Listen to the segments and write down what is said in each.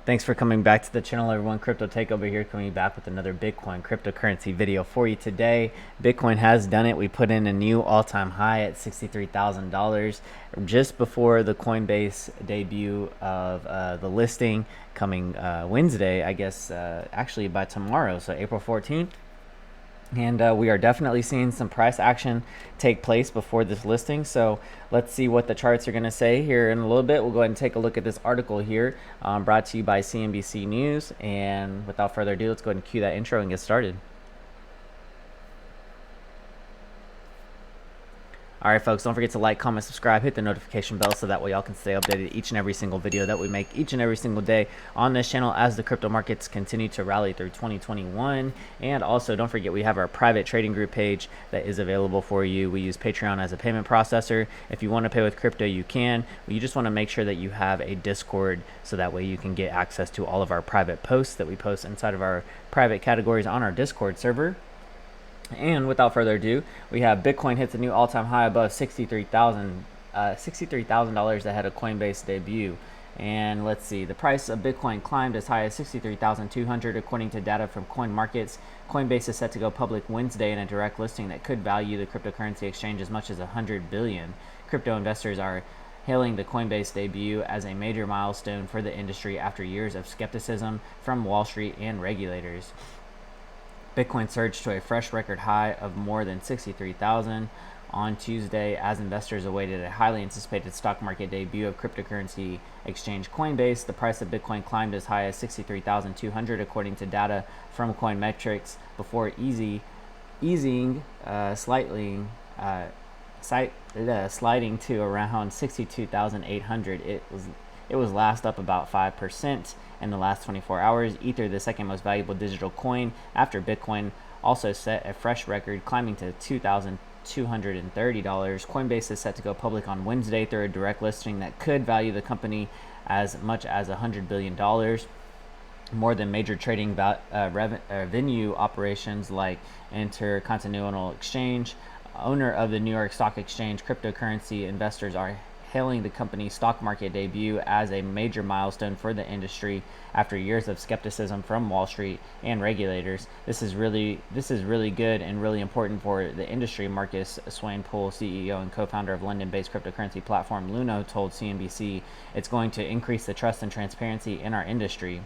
Thanks for coming back to the channel, everyone. CryptoTakeOver here, coming back with another Bitcoin cryptocurrency video for you today. Bitcoin has done it. We put in a new all-time high at $63,000 just before the Coinbase debut of the listing coming Wednesday, I guess, actually by tomorrow, so April 14th. And we are definitely seeing some price action take place before this listing. So let's see what the charts are going to say here in a little bit. We'll go ahead and take a look at this article here, brought to you by CNBC News. And without further ado, let's go ahead and cue that intro and get started. All right, folks, don't forget to like, comment, subscribe, hit the notification bell so that way y'all can stay updated each and every single video that we make each and every single day on this channel as the crypto markets continue to rally through 2021. And also, don't forget, we have our private trading group page that is available for you. We use Patreon as a payment processor. If you want to pay with crypto, you can. You just want to make sure that you have a Discord so that way you can get access to all of our private posts that we post inside of our private categories on our Discord server. And without further ado, we have Bitcoin hits a new all-time high above $63,000 ahead of Coinbase debut. And let's see, the price of Bitcoin climbed as high as $63,200 according to data from CoinMarkets. Coinbase is set to go public Wednesday in a direct listing that could value the cryptocurrency exchange as much as $100 billion. Crypto investors are hailing the Coinbase debut as a major milestone for the industry after years of skepticism from Wall Street and regulators. Bitcoin surged to a fresh record high of more than 63,000 on Tuesday as investors awaited a highly anticipated stock market debut of cryptocurrency exchange Coinbase. The price of Bitcoin climbed as high as 63,200 according to data from Coinmetrics before sliding to around 62,800. It was last up about 5% in the last 24 hours. Ether, the second most valuable digital coin after Bitcoin, also set a fresh record, climbing to $2,230. Coinbase is set to go public on Wednesday through a direct listing that could value the company as much as $100 billion. More than major trading venue operations like Intercontinental Exchange, owner of the New York Stock Exchange. Cryptocurrency investors are hailing the company's stock market debut as a major milestone for the industry after years of skepticism from Wall Street and regulators. This is really good and really important for the industry. Marcus Swainpool, CEO and co-founder of London-based cryptocurrency platform Luno, told CNBC it's going to increase the trust and transparency in our industry.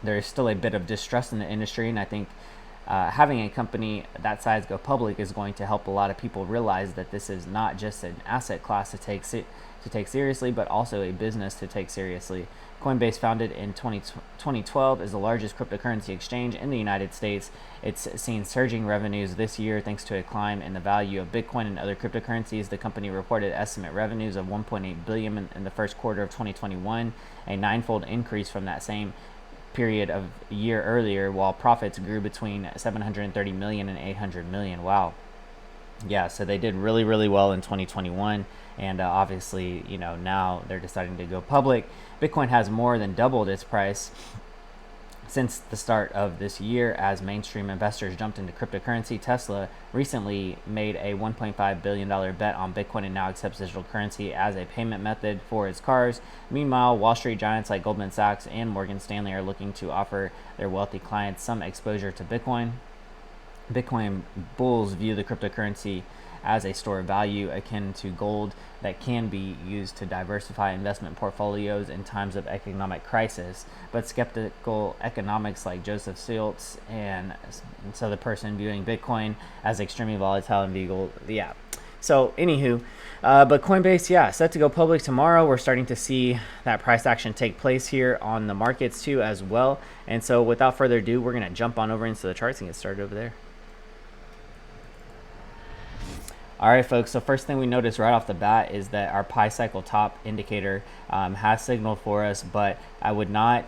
There is still a bit of distrust in the industry, and I think having a company that size go public is going to help a lot of people realize that this is not just an asset class to take seriously, but also a business to take seriously. Coinbase, founded in 2012, is the largest cryptocurrency exchange in the United States. It's seen surging revenues this year thanks to a climb in the value of Bitcoin and other cryptocurrencies. The company reported estimate revenues of $1.8 billion in the first quarter of 2021, a ninefold increase from that same period of a year earlier, while profits grew between 730 million and 800 million. Wow. Yeah, so they did really well in 2021, and obviously, now they're deciding to go public. Bitcoin has more than doubled its price since the start of this year as mainstream investors jumped into cryptocurrency. Tesla recently made a $1.5 billion bet on Bitcoin and now accepts digital currency as a payment method for its cars. Meanwhile, Wall Street giants like Goldman Sachs and Morgan Stanley are looking to offer their wealthy clients some exposure to Bitcoin. Bitcoin bulls view the cryptocurrency as a store of value akin to gold that can be used to diversify investment portfolios in times of economic crisis. But skeptical economics like Joseph Stiglitz and so the person viewing Bitcoin as extremely volatile and legal. Yeah. So anywho, but Coinbase, set to go public tomorrow. We're starting to see that price action take place here on the markets too as well. And so without further ado, we're going to jump on over into the charts and get started over there. All right, folks, so first thing we notice right off the bat is that our pi cycle top indicator has signaled for us, but I would not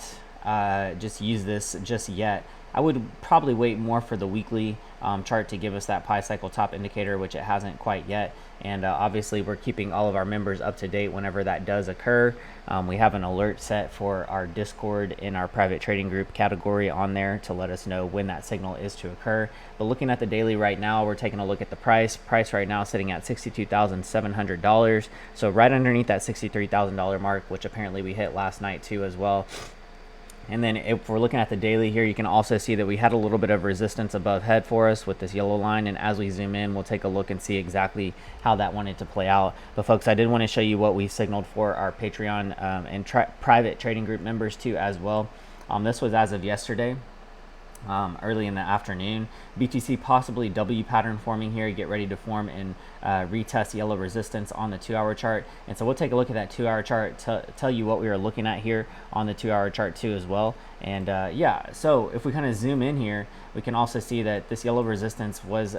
just use this just yet. I would probably wait more for the weekly chart to give us that pi cycle top indicator, which it hasn't quite yet. And obviously, we're keeping all of our members up to date whenever that does occur. We have an alert set for our Discord in our private trading group category on there to let us know when that signal is to occur. But looking at the daily right now, we're taking a look at the price. Price right now sitting at $62,700. So right underneath that $63,000 mark, which apparently we hit last night too as well. And then if we're looking at the daily here, you can also see that we had a little bit of resistance above head for us with this yellow line. And as we zoom in, we'll take a look and see exactly how that wanted to play out. But folks, I did want to show you what we signaled for our Patreon and private trading group members too as well. This was as of yesterday. Early in the afternoon. BTC possibly W pattern forming here. Get ready to form and retest yellow resistance on the 2-hour chart. And so we'll take a look at that 2-hour chart, tell you what we are looking at here on the 2-hour chart too as well. And yeah, so if we kind of zoom in here, we can also see that this yellow resistance was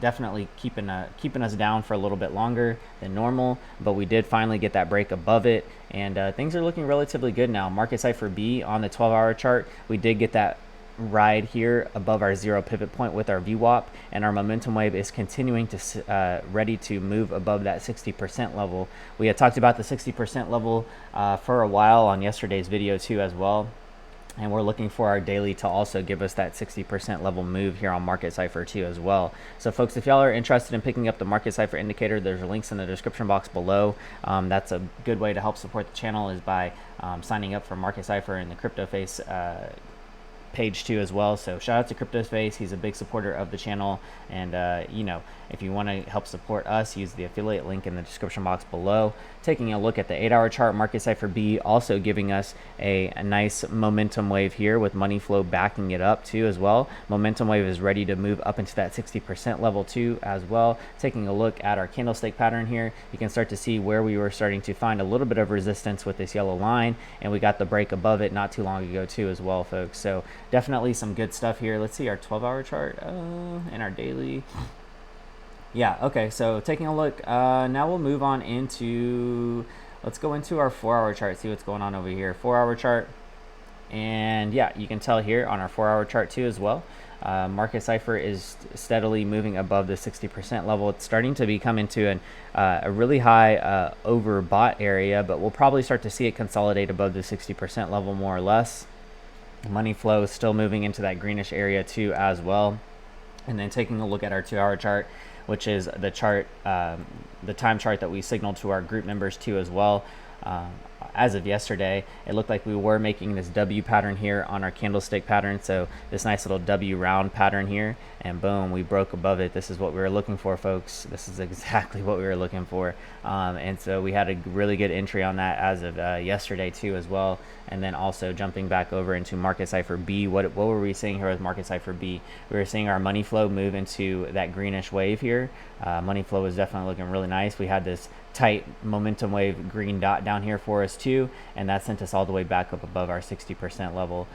definitely keeping us down for a little bit longer than normal, but we did finally get that break above it, and things are looking relatively good now. Market cipher B on the 12-hour chart, we did get that ride here above our 0 pivot point with our VWAP, and our momentum wave is continuing to ready to move above that 60% level. We had talked about the 60% level for a while on yesterday's video too as well, and we're looking for our daily to also give us that 60% level move here on Market Cipher too as well. So folks, if y'all are interested in picking up the Market Cipher indicator, there's links in the description box below. That's a good way to help support the channel, is by signing up for Market Cipher and the CryptoFace page too as well. So shout out to CryptoSpace, he's a big supporter of the channel, and you know, if you want to help support us, use the affiliate link in the description box below. Taking a look at the 8-hour chart, Market Cipher B also giving us a nice momentum wave here with money flow backing it up too as well. Momentum wave is ready to move up into that 60% level too as well. Taking a look at our candlestick pattern here, you can start to see where we were starting to find a little bit of resistance with this yellow line, and we got the break above it not too long ago too as well, folks. So definitely some good stuff here. Let's see our 12-hour chart and our daily. Yeah, okay, so taking a look, now we'll move on into, let's go into our 4-hour chart, see what's going on over here. 4-hour chart, and yeah, you can tell here on our 4-hour chart too as well. Market Cipher is steadily moving above the 60% level. It's starting to become into a really high overbought area, but we'll probably start to see it consolidate above the 60% level more or less. Money flow is still moving into that greenish area too as well. And then taking a look at our 2-hour chart, which is the chart, the time chart that we signaled to our group members too as well. As of yesterday, it looked like we were making this W pattern here on our candlestick pattern. So this nice little W round pattern here, and boom, we broke above it. This is what we were looking for, folks. This is exactly what we were looking for. And so we had a really good entry on that as of yesterday too as well. And then also jumping back over into Market Cipher B, what were we seeing here with Market Cipher B? We were seeing our money flow move into that greenish wave here. Money flow was definitely looking really nice. We had this tight momentum wave green dot down here for us too, and that sent us all the way back up above our 60% level.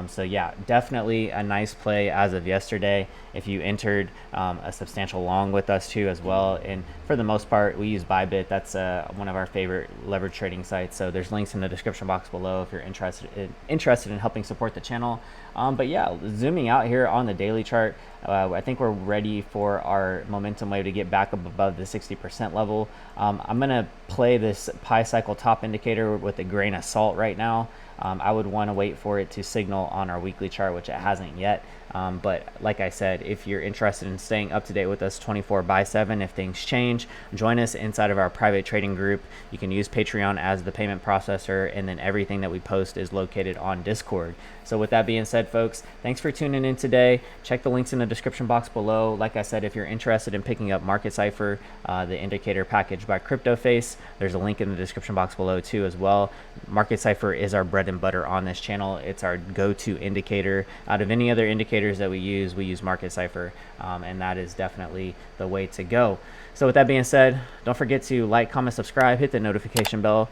So yeah, definitely a nice play as of yesterday if you entered a substantial long with us too as well. And for the most part, we use Bybit. That's one of our favorite leverage trading sites, so there's links in the description box below if you're interested in helping support the channel. But yeah, zooming out here on the daily chart, I think we're ready for our momentum wave to get back up above the 60% level. I'm gonna play this pi cycle top indicator with a grain of salt right now. I would want to wait for it to signal on our weekly chart, which it hasn't yet. But like I said, if you're interested in staying up to date with us 24/7, if things change, join us inside of our private trading group. You can use Patreon as the payment processor, and then everything that we post is located on Discord. So with that being said, folks, thanks for tuning in today. Check the links in the description box below. Like I said, if you're interested in picking up Market Cipher, the indicator package by CryptoFace, there's a link in the description box below too as well. Market Cipher is our bread and butter on this channel. It's our go-to indicator. Out of any other indicators that we use Market Cipher, and that is definitely the way to go. So with that being said, don't forget to like, comment, subscribe, hit the notification bell,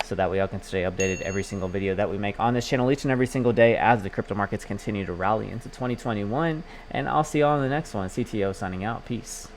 so that way y'all can stay updated every single video that we make on this channel each and every single day as the crypto markets continue to rally into 2021. And I'll see y'all in the next one. CTO signing out. Peace.